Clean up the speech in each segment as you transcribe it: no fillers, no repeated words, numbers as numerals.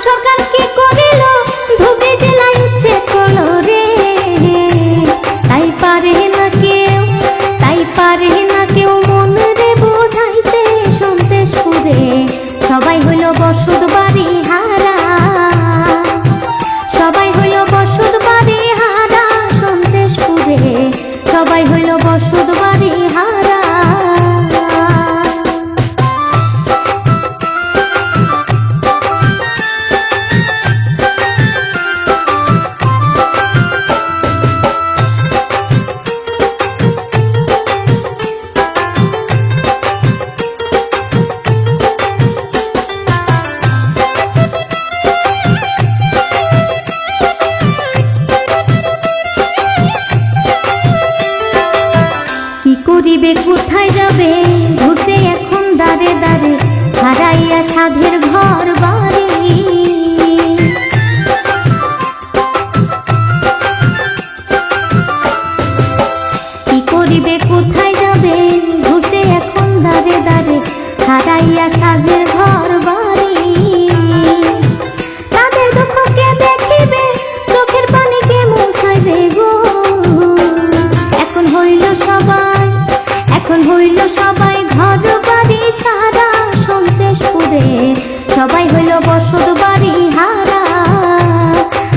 সরকার কি করিল ধুবড়ী জেলায় উচ্ছেদ করলো রে। তাই পারে না কেউ, তাই পারে না কেউ মন রে বোঝাইতে সন্দেশপুরে সবাই হইল বসত বাড়ি হারা, সবাই হইল বসত বাড়ি হারা সন্দেশপুরে সবাই হইল বসত বাড়ি হারা। করিবে কোথায় যাবে ঘুরতে এখন দাঁড়ে দাঁড়ে হারাইয়া সাধের ঘর বাড়ি। কি করিবে কোথায় যাবে ঘুরতে এখন দাঁড়ে দাঁড়ে হারাইয়া সাধের ঘর বাড়ি। তাদের দুঃখ কে দেখিবে চোখের পানি কে মুছাইবে গো। এখন হইল সবাই, এখন হইল সবাই ঘর বাড়ি সারা সন্দেশপুরে সবাই হইল বসত বাড়ি হারা।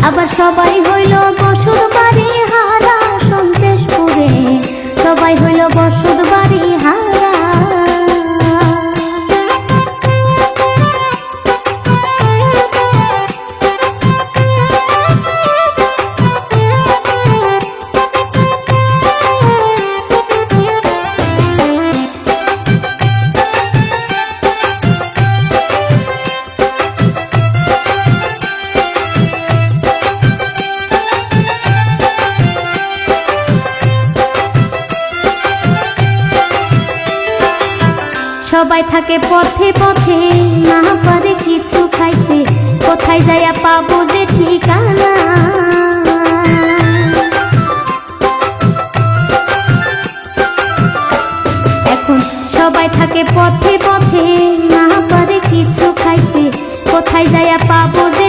আবার সবাই হইল বসত বাড়ি হারা সন্দেশপুরে সবাই হইল বসত বাড়ি হারা। সবাই থাকে পথে পথে না পারে কিছু খাইতে কোথায় যাইয়া পাবো যে ঠিকানা। এখন সবাই থাকে পথে পথে না পারে কিছু খাইতে কোথায় যাইয়া পাবো যে